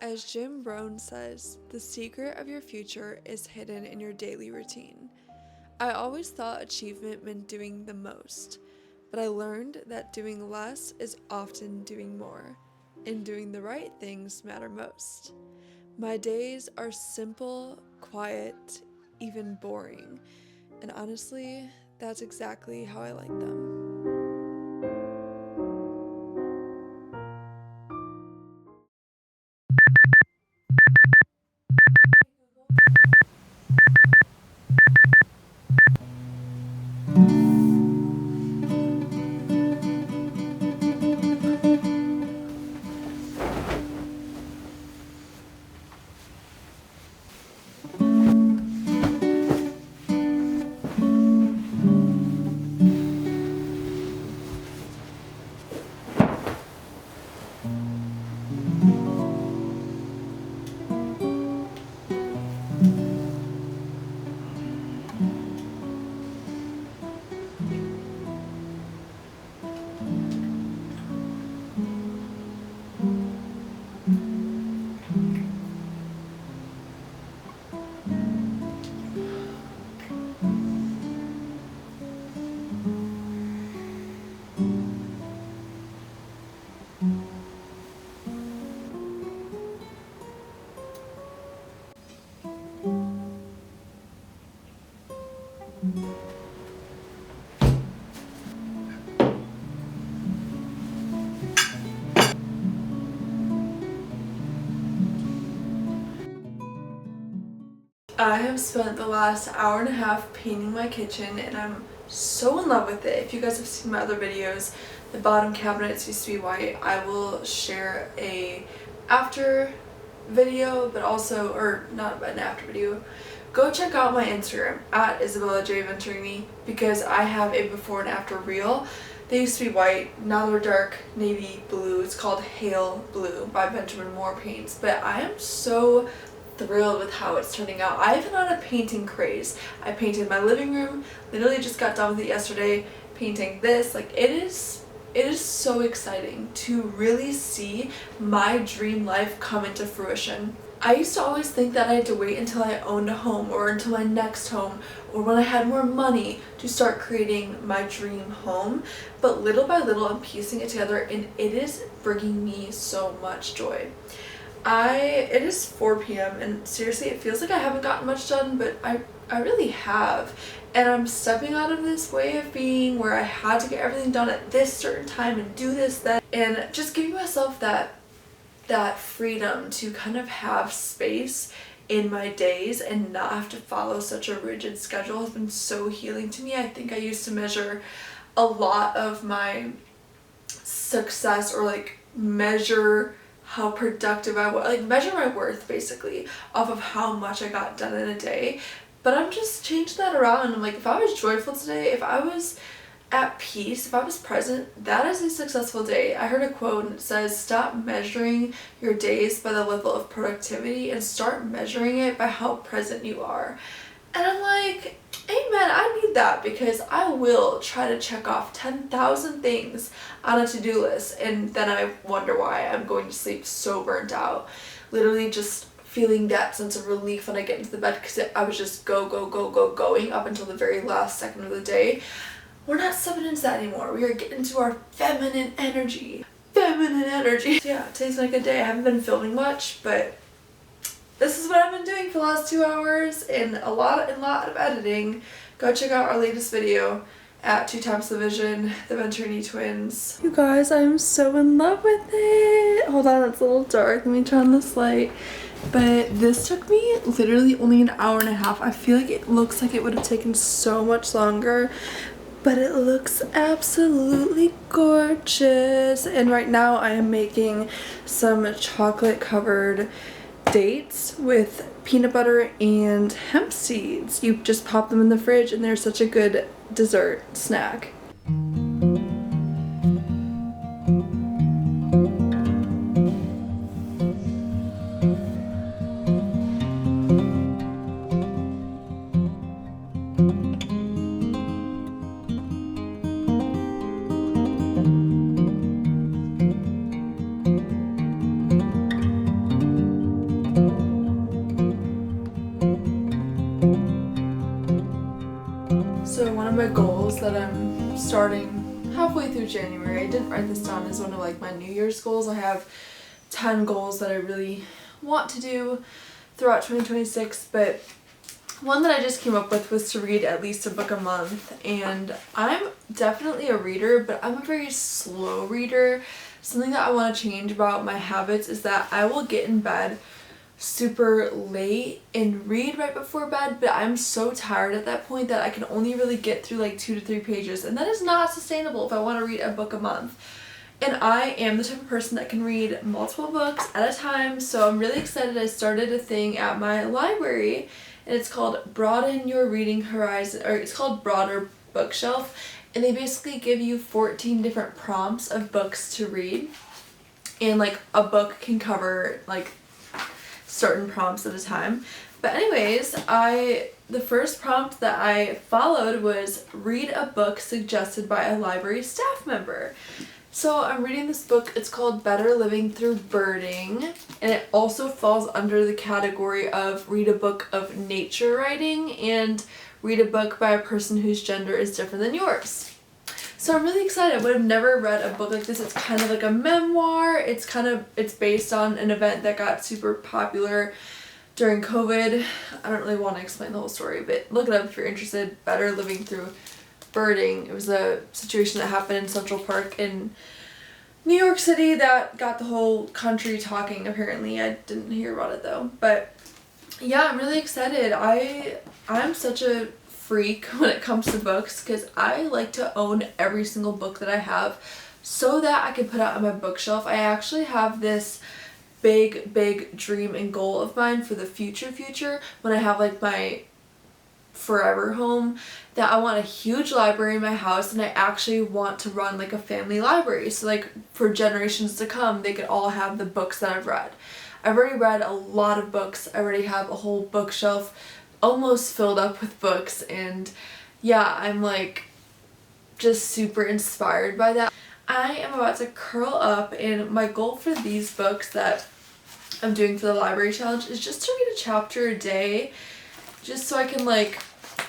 As Jim Rohn says, the secret of your future is hidden in your daily routine. I always thought achievement meant doing the most, but I learned that doing less is often doing more, and doing the right things matter most. My days are simple, quiet, even boring, and honestly, that's exactly how I like them. I have spent the last hour and a half painting my kitchen and I'm so in love with it. If you guys have seen my other videos, the bottom cabinets used to be white. I will share a after video, but also, or not an after video. Go check out my Instagram at Isabella J Venturini because I have a before and after reel. They used to be white, now they're dark navy blue. It's called Hail Blue by Benjamin Moore Paints, but I am so thrilled with how it's turning out. I've been on a painting craze. I painted my living room, literally just got done with it yesterday, painting this. Like it is so exciting to really see my dream life come into fruition. I used to always think that I had to wait until I owned a home or until my next home or when I had more money to start creating my dream home, but little by little I'm piecing it together and it is bringing me so much joy. It is 4 p.m. and seriously it feels like I haven't gotten much done, but I really have. And I'm stepping out of this way of being where I had to get everything done at this certain time and do this, that, and just giving myself that freedom to kind of have space in my days and not have to follow such a rigid schedule has been so healing to me. I think I used to measure a lot of my success or like measure how productive I was, like measure my worth basically off of how much I got done in a day. But I'm just changing that around. I'm like, if I was joyful today, if I was at peace, if I was present, that is a successful day. I heard a quote and it says, stop measuring your days by the level of productivity and start measuring it by how present you are. And I'm like, amen, I need that because I will try to check off 10,000 things on a to-do list and then I wonder why I'm going to sleep so burnt out. Literally just feeling that sense of relief when I get into the bed because I was just going up until the very last second of the day. We're not stepping into that anymore. We are getting into our feminine energy. Yeah, today's been a good day. I haven't been filming much, but this is what I've been doing for the last 2 hours and a lot of editing. Go check out our latest video at 2 Times the Vision, the Venturini twins. You guys, I'm so in love with it. Hold on, it's a little dark. Let me turn on this light. But this took me literally only an hour and a half. I feel like it looks like it would have taken so much longer, but it looks absolutely gorgeous. And right now I am making some chocolate covered dates with peanut butter and hemp seeds. You just pop them in the fridge and they're such a good dessert snack. that I'm starting halfway through January. I didn't write this down as one of like my New Year's goals. I have 10 goals that I really want to do throughout 2026, but one that I just came up with was to read at least a book a month. And I'm definitely a reader, but I'm a very slow reader. Something that I want to change about my habits is that I will get in bed super late and read right before bed, but I'm so tired at that point that I can only really get through like 2 to 3 pages, and that is not sustainable if I want to read a book a month. And I am the type of person that can read multiple books at a time, so I'm really excited. I started a thing at my library, and it's called Broaden Your Reading Horizon, or it's called Broader Bookshelf, and they basically give you 14 different prompts of books to read, and like a book can cover like certain prompts at a time. But anyways, the first prompt that I followed was read a book suggested by a library staff member. So I'm reading this book. It's called Better Living Through Birding, and it also falls under the category of read a book of nature writing and read a book by a person whose gender is different than yours. So I'm really excited. I would have never read a book like this. It's kind of like a memoir. It's based on an event that got super popular during COVID. I don't really want to explain the whole story, but look it up if you're interested. Better Living Through Birding. It was a situation that happened in Central Park in New York City that got the whole country talking, apparently. I didn't hear about it though. But yeah, I'm really excited. I'm such a freak when it comes to books because I like to own every single book that I have so that I can put out on my bookshelf. I actually have this big dream and goal of mine for the future when I have like my forever home, that I want a huge library in my house, and I actually want to run like a family library, so like for generations to come they could all have the books that I've read. I've already read a lot of books. I already have a whole bookshelf almost filled up with books, and yeah, I'm like just super inspired by that. I am about to curl up, and my goal for these books that I'm doing for the library challenge is just to read a chapter a day, just so I can like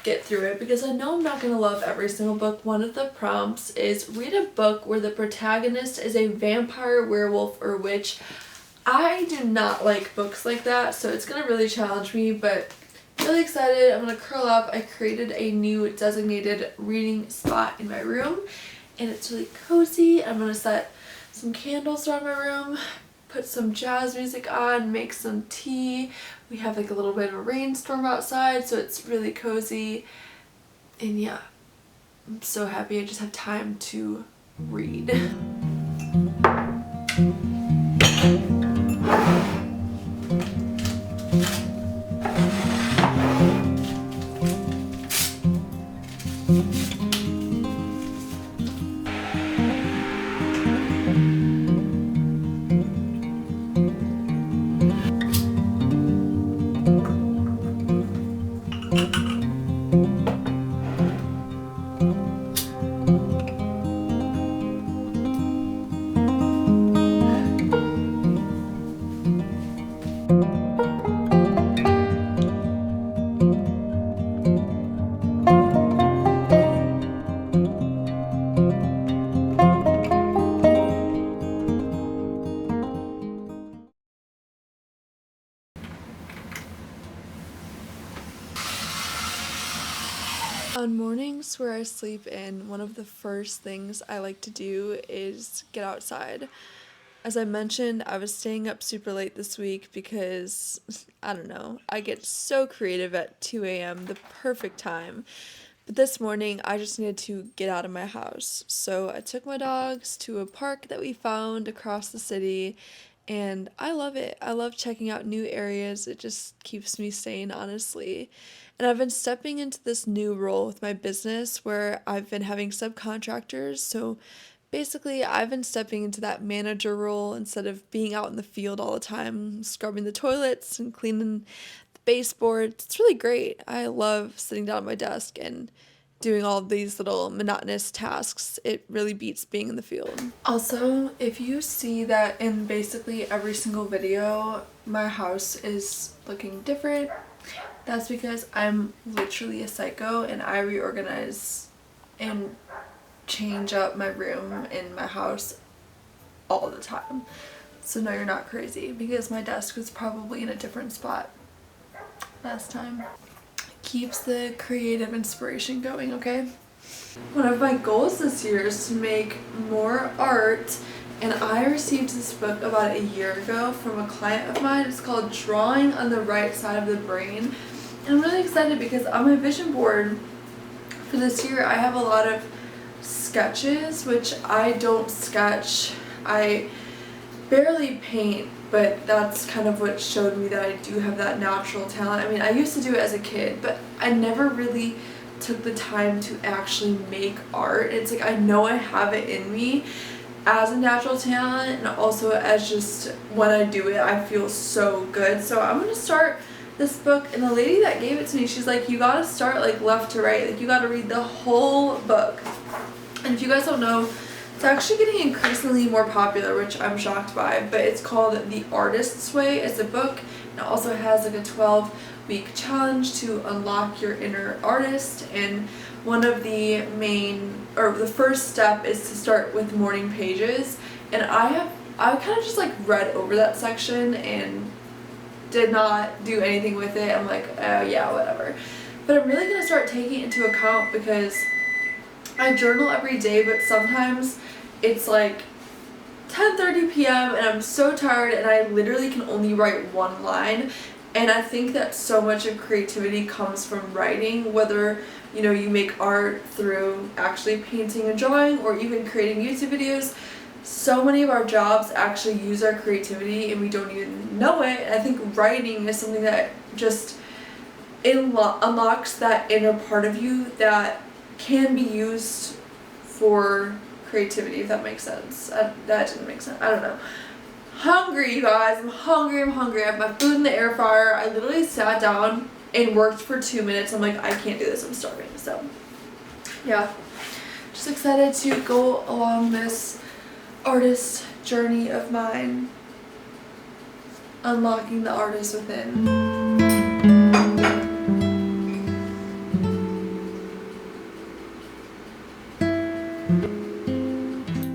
get through it, because I know I'm not going to love every single book. One of the prompts is read a book where the protagonist is a vampire, werewolf, or witch. I do not like books like that, so it's going to really challenge me, but really excited. I'm going to curl up. I created a new designated reading spot in my room, and it's really cozy. I'm going to set some candles around my room, put some jazz music on, make some tea. We have like a little bit of a rainstorm outside, so it's really cozy. And yeah, I'm so happy I just have time to read. On mornings where I sleep in, one of the first things I like to do is get outside. As I mentioned, I was staying up super late this week because, I don't know, I get so creative at 2 a.m., the perfect time. But this morning, I just needed to get out of my house. So I took my dogs to a park that we found across the city, and I love it. I love checking out new areas. It just keeps me sane, honestly. And I've been stepping into this new role with my business where I've been having subcontractors. So basically, I've been stepping into that manager role instead of being out in the field all the time, scrubbing the toilets and cleaning the baseboards. It's really great. I love sitting down at my desk and doing all of these little monotonous tasks. It really beats being in the field. Also, if you see that in basically every single video, my house is looking different, that's because I'm literally a psycho and I reorganize and change up my room in my house all the time. So no, you're not crazy, because my desk was probably in a different spot last time. Keeps the creative inspiration going, okay? One of my goals this year is to make more art, and I received this book about a year ago from a client of mine. It's called Drawing on the Right Side of the Brain. And I'm really excited because on my vision board for this year I have a lot of sketches, which I don't sketch. I barely paint, but that's kind of what showed me that I do have that natural talent. I mean, I used to do it as a kid, but I never really took the time to actually make art. It's like I know I have it in me as a natural talent, and also as just when I do it I feel so good. So I'm gonna start this book, and the lady that gave it to me, she's like, you gotta start like left to right, like you gotta read the whole book. And if you guys don't know, it's actually getting increasingly more popular, which I'm shocked by, but it's called The Artist's Way. It's a book, and it also has like a 12-week challenge to unlock your inner artist. And one of the the first step is to start with morning pages. And I kind of just like read over that section and did not do anything with it. I'm like, oh yeah, whatever. But I'm really gonna start taking it into account, because I journal every day, but sometimes it's like 10:30 p.m. and I'm so tired and I literally can only write one line. And I think that so much of creativity comes from writing, whether you make art through actually painting and drawing, or even creating YouTube videos. So many of our jobs actually use our creativity and we don't even know it. And I think writing is something that just unlocks that inner part of you that can be used for creativity, if that makes sense. That didn't make sense. I don't know. Hungry, you guys. I'm hungry. I have my food in the air fryer. I literally sat down and worked for 2 minutes. I'm like, I can't do this. I'm starving. So yeah, just excited to go along this artist journey of mine, unlocking the artist within.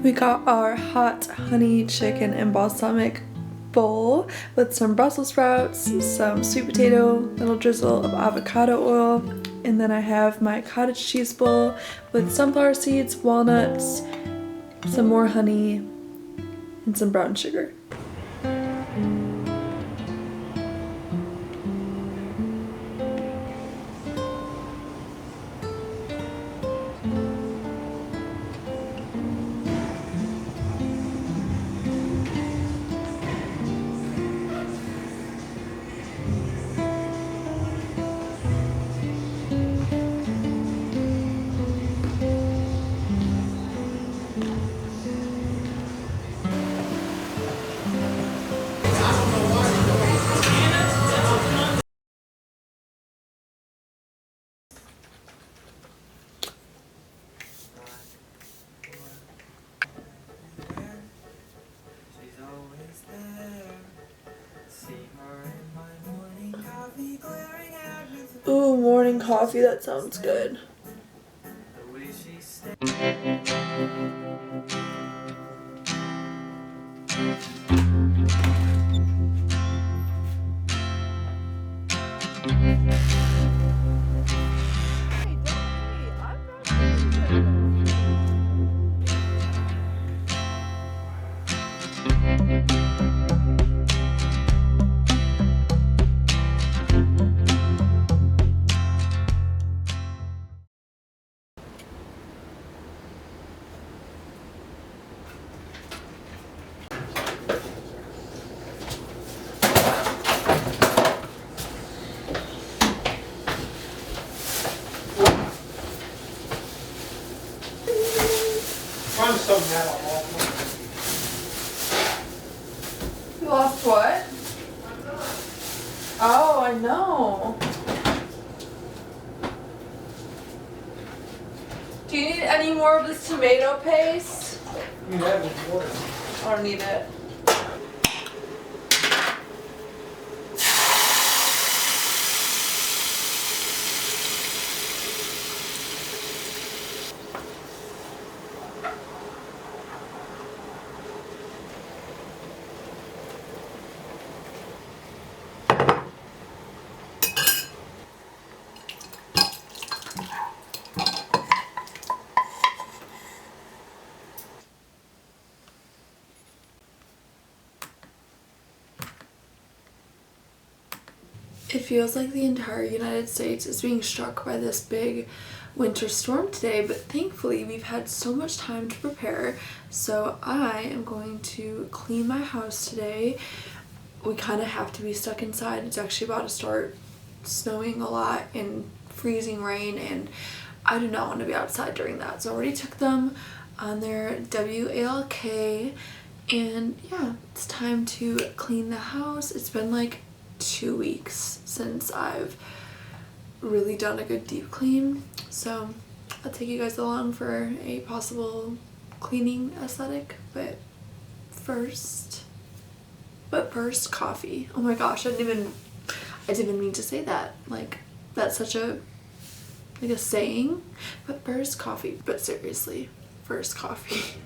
We got our hot honey chicken and balsamic bowl with some Brussels sprouts, some sweet potato, little drizzle of avocado oil, and then I have my cottage cheese bowl with sunflower seeds, walnuts, some more honey, and some brown sugar. Ooh, morning coffee, that sounds good. I'm so mad at all. You lost what? Oh, I know. Do you need any more of this tomato paste? You have it water. I don't need it. It feels like the entire United States is being struck by this big winter storm today, but thankfully we've had so much time to prepare. So I am going to clean my house today. We kind of have to be stuck inside. It's actually about to start snowing a lot and freezing rain, and I do not want to be outside during that. So I already took them on their WALK, and yeah, it's time to clean the house. It's been like 2 weeks since I've really done a good deep clean, so I'll take you guys along for a possible cleaning aesthetic. But first coffee. Oh my gosh, I didn't even mean to say that. Like, that's such a saying. But first coffee. But seriously, first coffee.